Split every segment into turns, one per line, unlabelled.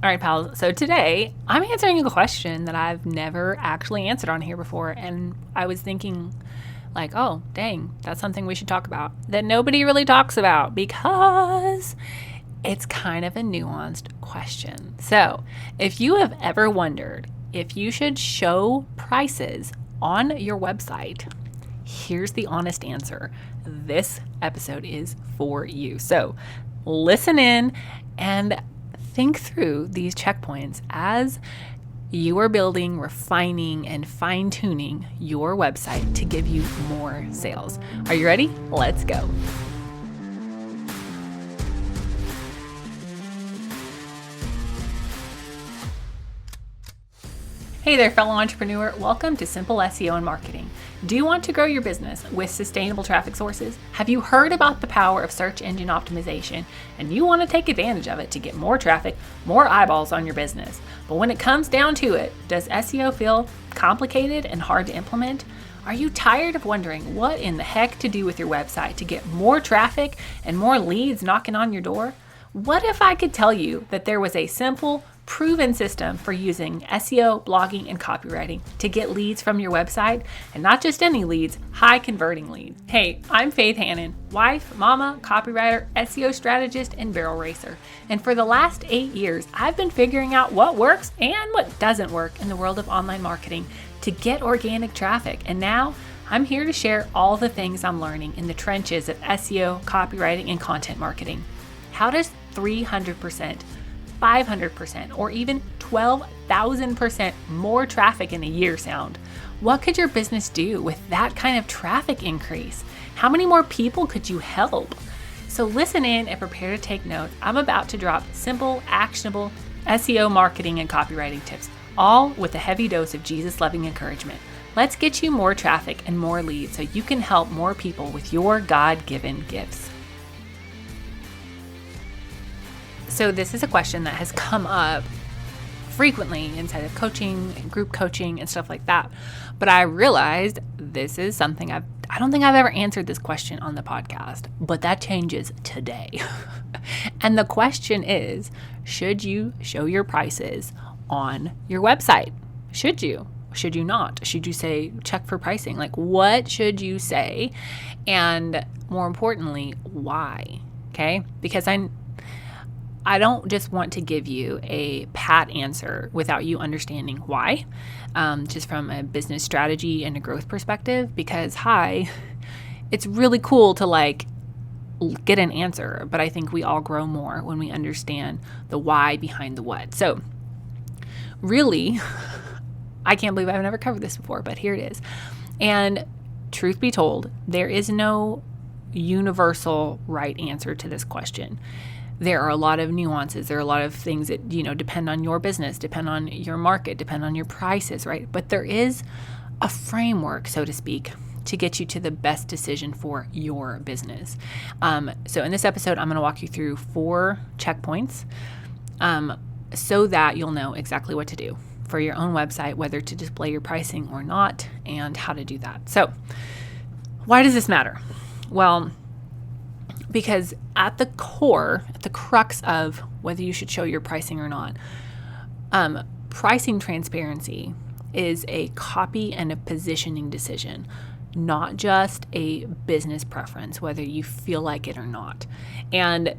All right, pals. So today I'm answering a question that I've never actually answered on here before. And I was thinking, like, oh, dang, that's something we should talk about that nobody really talks about because it's kind of a nuanced question. So if you have ever wondered if you should show prices on your website, here's the honest answer. This episode is for you. So listen in and think through these checkpoints as you are building, refining, and fine-tuning your website to give you more sales. Are you ready? Let's go. Hey there, fellow entrepreneur. Welcome to Simple SEO and Marketing. Do you want to grow your business with sustainable traffic sources? Have you heard about the power of search engine optimization and you want to take advantage of it to get more traffic, more eyeballs on your business? But when it comes down to it, does SEO feel complicated and hard to implement? Are you tired of wondering what in the heck to do with your website to get more traffic and more leads knocking on your door? What if I could tell you that there was a simple, proven system for using SEO, blogging, and copywriting to get leads from your website, and not just any leads, high converting leads. Hey, I'm Faith Hannon, wife, mama, copywriter, SEO strategist, and barrel racer. And for the last 8 years, I've been figuring out what works and what doesn't work in the world of online marketing to get organic traffic. And now I'm here to share all the things I'm learning in the trenches of SEO, copywriting, and content marketing. How does 300%, 500%, or even 12,000% more traffic in a year sound? What could your business do with that kind of traffic increase? How many more people could you help? So listen in and prepare to take notes. I'm about to drop simple, actionable SEO marketing and copywriting tips, all with a heavy dose of Jesus-loving encouragement. Let's get you more traffic and more leads so you can help more people with your God-given gifts. So this is a question that has come up frequently inside of coaching, group coaching, and stuff like that. But I realized this is something I don't think I've ever answered this question on the podcast, but that changes today. And the question is, should you show your prices on your website? Should you? Should you not? Should you say check for pricing? Like, what should you say? And more importantly, why? Okay? Because I don't just want to give you a pat answer without you understanding why, just from a business strategy and a growth perspective, because it's really cool to get an answer, but I think we all grow more when we understand the why behind the what. So really, I can't believe I've never covered this before, but here it is. And truth be told, there is no universal right answer to this question. There are a lot of nuances. There are a lot of things that, depend on your business, depend on your market, depend on your prices, right? But there is a framework, so to speak, to get you to the best decision for your business. So in this episode, I'm going to walk you through 4 checkpoints so that you'll know exactly what to do for your own website, whether to display your pricing or not, and how to do that. So why does this matter? Well, because at the core, at the crux of whether you should show your pricing or not, pricing transparency is a copy and a positioning decision, not just a business preference, whether you feel like it or not. And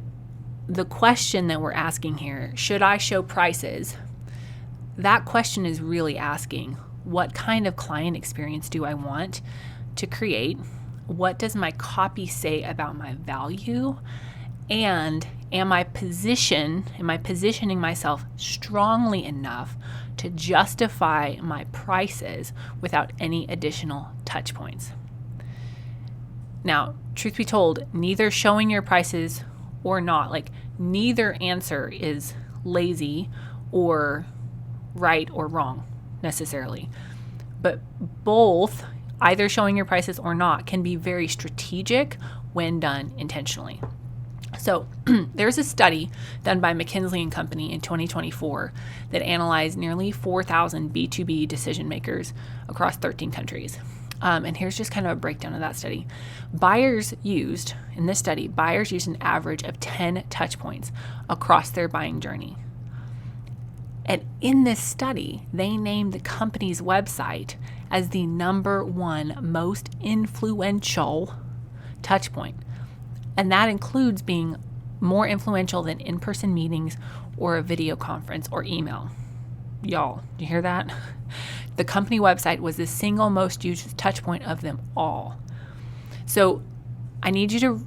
the question that we're asking here, should I show prices? That question is really asking, what kind of client experience do I want to create? What does my copy say about my value? And am I positioning myself strongly enough to justify my prices without any additional touch points? Now, truth be told, neither showing your prices or not, neither answer is lazy or right or wrong necessarily. But both, either showing your prices or not, can be very strategic when done intentionally. So there's a study done by McKinsey & Company in 2024 that analyzed nearly 4,000 B2B decision makers across 13 countries. And here's just kind of a breakdown of that study. Buyers used an average of 10 touch points across their buying journey. And in this study, they named the company's website as the number one most influential touch point. And that includes being more influential than in-person meetings or a video conference or email. Y'all, do you hear that? The company website was the single most used touch point of them all. So I need you to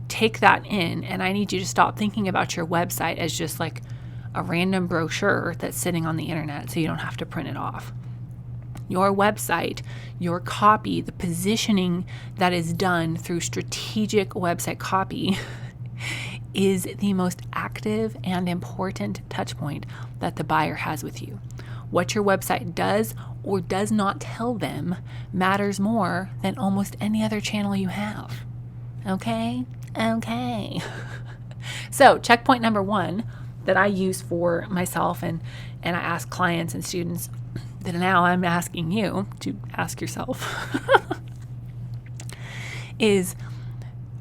take that in, and I need you to stop thinking about your website as just like a random brochure that's sitting on the internet so you don't have to print it off. Your website, your copy, the positioning that is done through strategic website copy is the most active and important touch point that the buyer has with you. What your website does or does not tell them matters more than almost any other channel you have. Okay? So, checkpoint number 1 that I use for myself and I ask clients and students that now I'm asking you to ask yourself is,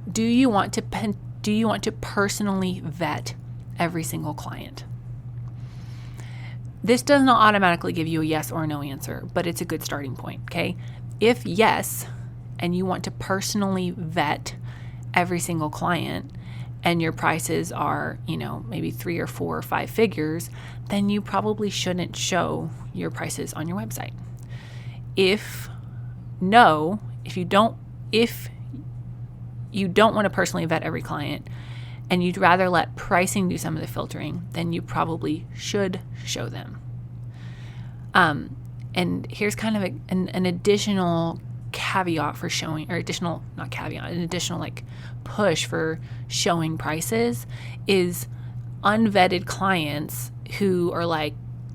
do you want to personally vet every single client? This does not automatically give you a yes or no answer, but it's a good starting point, okay? If yes, and you want to personally vet every single client, and your prices are, maybe 3 or 4 or 5 figures, then you probably shouldn't show your prices on your website. If you don't want to personally vet every client and you'd rather let pricing do some of the filtering, then you probably should show them. And here's kind of an additional caveat for showing, or an additional push for showing prices is unvetted clients who are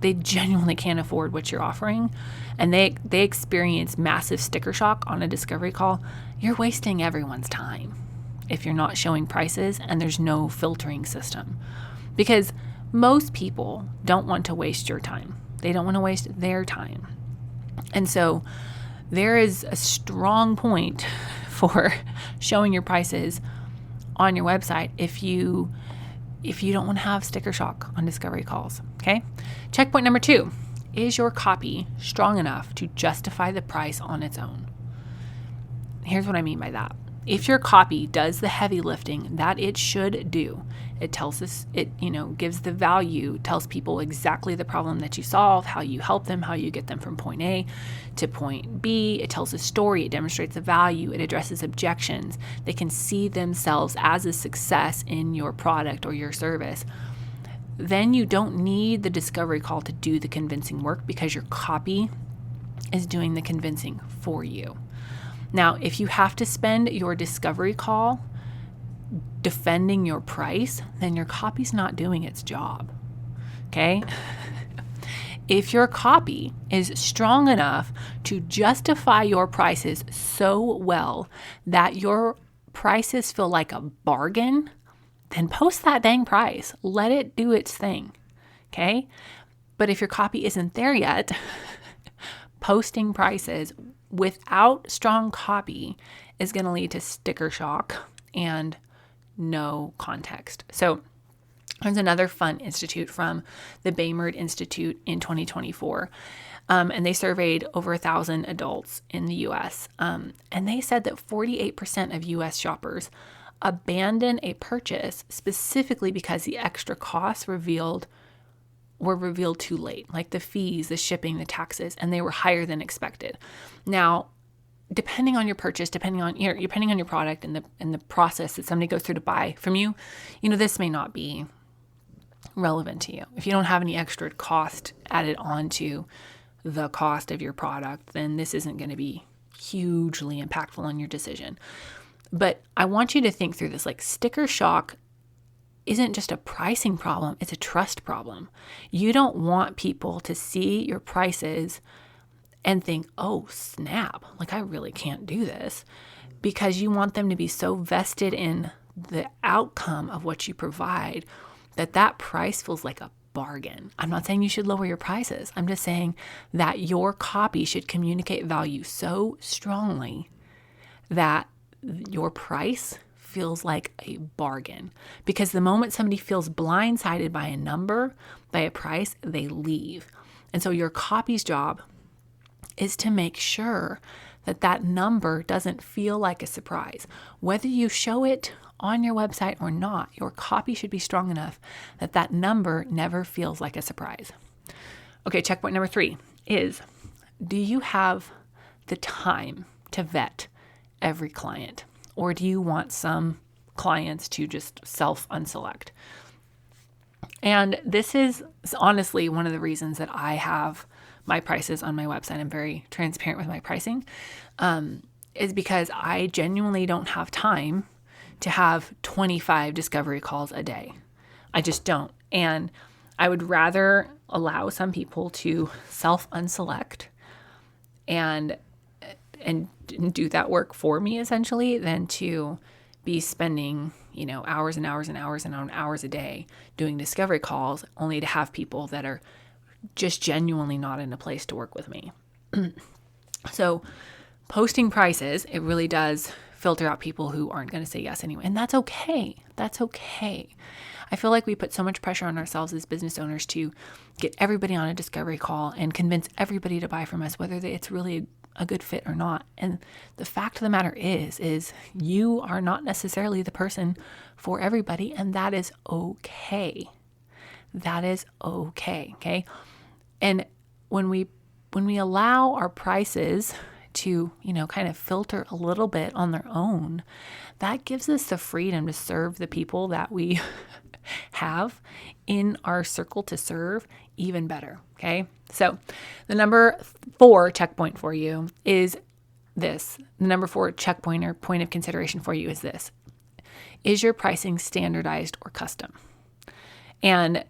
they genuinely can't afford what you're offering, and they experience massive sticker shock on a discovery call. You're wasting everyone's time if you're not showing prices and there's no filtering system, because most people don't want to waste your time. They don't want to waste their time. And so there is a strong point for showing your prices on your website if you don't want to have sticker shock on discovery calls, okay? Checkpoint number 2, is your copy strong enough to justify the price on its own? Here's what I mean by that. If your copy does the heavy lifting that it should do, it tells us, gives the value, tells people exactly the problem that you solve, how you help them, how you get them from point A to point B. It tells a story, it demonstrates the value, it addresses objections. They can see themselves as a success in your product or your service. Then you don't need the discovery call to do the convincing work, because your copy is doing the convincing for you. Now, if you have to spend your discovery call defending your price, then your copy's not doing its job, okay? If your copy is strong enough to justify your prices so well that your prices feel like a bargain, then post that dang price. Let it do its thing, okay? But if your copy isn't there yet, posting prices without strong copy is going to lead to sticker shock and no context. So there's another fun institute from the Baymard Institute in 2024. And they surveyed over 1,000 adults in the U.S. And they said that 48% of U.S. shoppers abandon a purchase specifically because the extra costs were revealed too late, like the fees, the shipping, the taxes, and they were higher than expected. Now, depending on your purchase, depending on your product and the process that somebody goes through to buy from you, this may not be relevant to you. If you don't have any extra cost added onto the cost of your product, then this isn't going to be hugely impactful on your decision. But I want you to think through this. Sticker shock isn't just a pricing problem, it's a trust problem. You don't want people to see your prices and think, oh, snap, I really can't do this, because you want them to be so vested in the outcome of what you provide that price feels like a bargain. I'm not saying you should lower your prices. I'm just saying that your copy should communicate value so strongly that your price feels like a bargain, because the moment somebody feels blindsided by a number, by a price, they leave. And so your copy's job is to make sure that that number doesn't feel like a surprise. Whether you show it on your website or not, your copy should be strong enough that that number never feels like a surprise. Okay, checkpoint number 3 is, do you have the time to vet every client? Or do you want some clients to just self-unselect? And this is honestly one of the reasons that I have my prices on my website. I'm very transparent with my pricing, is because I genuinely don't have time to have 25 discovery calls a day. I just don't. And I would rather allow some people to self-unselect and do that work for me, essentially, than to be spending, hours and hours and hours and hours a day doing discovery calls, only to have people that are just genuinely not in a place to work with me. So posting prices, it really does filter out people who aren't going to say yes anyway. And that's okay. That's okay. I feel like we put so much pressure on ourselves as business owners to get everybody on a discovery call and convince everybody to buy from us, whether it's really a good fit or not. And the fact of the matter is you are not necessarily the person for everybody, and that is okay. That is okay. Okay. And when we allow our prices to, kind of filter a little bit on their own, that gives us the freedom to serve the people that we have in our circle to serve even better. Okay. So the number 4 checkpoint for you is this. The number 4 checkpoint or point of consideration for you is this. Is your pricing standardized or custom? And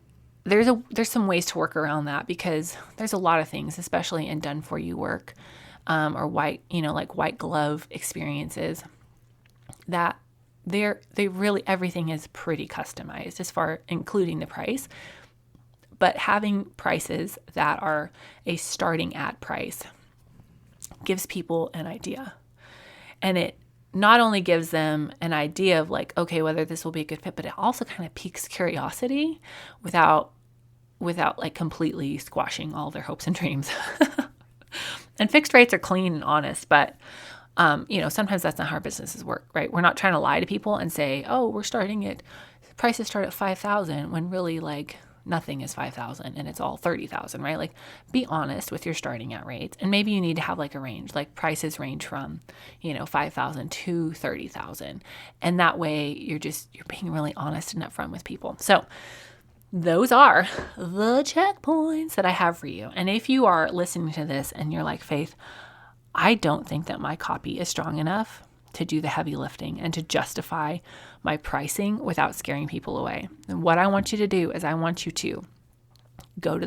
there's some ways to work around that, because there's a lot of things, especially in done for you work, or white glove experiences, that they really, everything is pretty customized as far including the price. But having prices that are a starting at price gives people an idea. And it not only gives them an idea of like, okay, whether this will be a good fit, but it also kind of piques curiosity without like completely squashing all their hopes and dreams. And fixed rates are clean and honest, but sometimes that's not how our businesses work, right? We're not trying to lie to people and say, oh, prices start at $5,000, when really like nothing is $5,000 and it's all $30,000, right? Like, be honest with your starting at rates. And maybe you need to have like a range, like prices range from, $5,000 to $30,000. And that way you're being really honest and upfront with people. So those are the checkpoints that I have for you. And if you are listening to this and you're like, Faith, I don't think that my copy is strong enough to do the heavy lifting and to justify my pricing without scaring people away. And what I want you to do is I want you to go to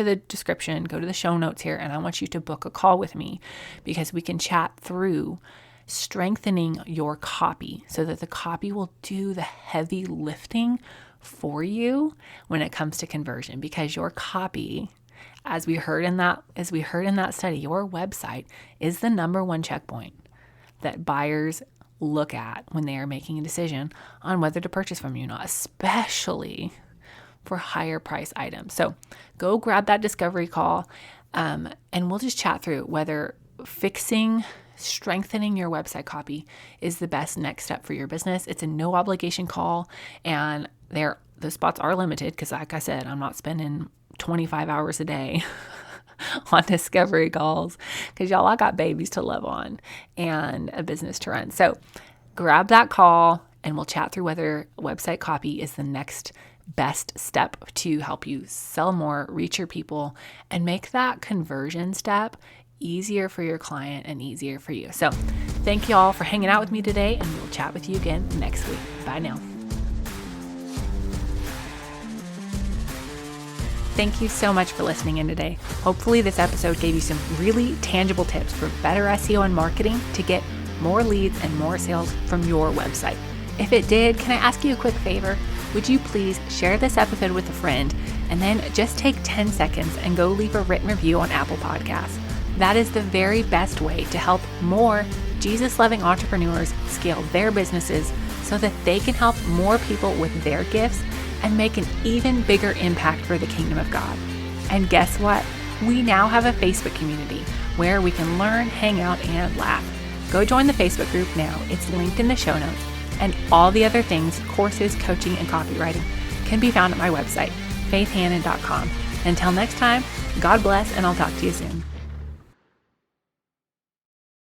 the description, go to the show notes here, and I want you to book a call with me, because we can chat through strengthening your copy so that the copy will do the heavy lifting for you when it comes to conversion. Because your copy, as we heard in that study, your website is the number 1 checkpoint that buyers look at when they are making a decision on whether to purchase from you, not especially for higher price items. So go grab that discovery call, and we'll just chat through whether strengthening your website copy is the best next step for your business. It's a no obligation call, and the spots are limited because, like I said, I'm not spending 25 hours a day on discovery calls, because y'all, I got babies to love on and a business to run. So grab that call and we'll chat through whether website copy is the next best step to help you sell more, reach your people, and make that conversion step easier for your client and easier for you. So thank you all for hanging out with me today, and we'll chat with you again next week. Bye now. Thank you so much for listening in today. Hopefully this episode gave you some really tangible tips for better SEO and marketing to get more leads and more sales from your website. If it did, can I ask you a quick favor? Would you please share this episode with a friend, and then just take 10 seconds and go leave a written review on Apple Podcasts. That is the very best way to help more Jesus-loving entrepreneurs scale their businesses so that they can help more people with their gifts and make an even bigger impact for the kingdom of God. And guess what? We now have a Facebook community where we can learn, hang out, and laugh. Go join the Facebook group now. It's linked in the show notes. And all the other things, courses, coaching, and copywriting can be found at my website, faithhannon.com. Until next time, God bless, and I'll talk to you soon.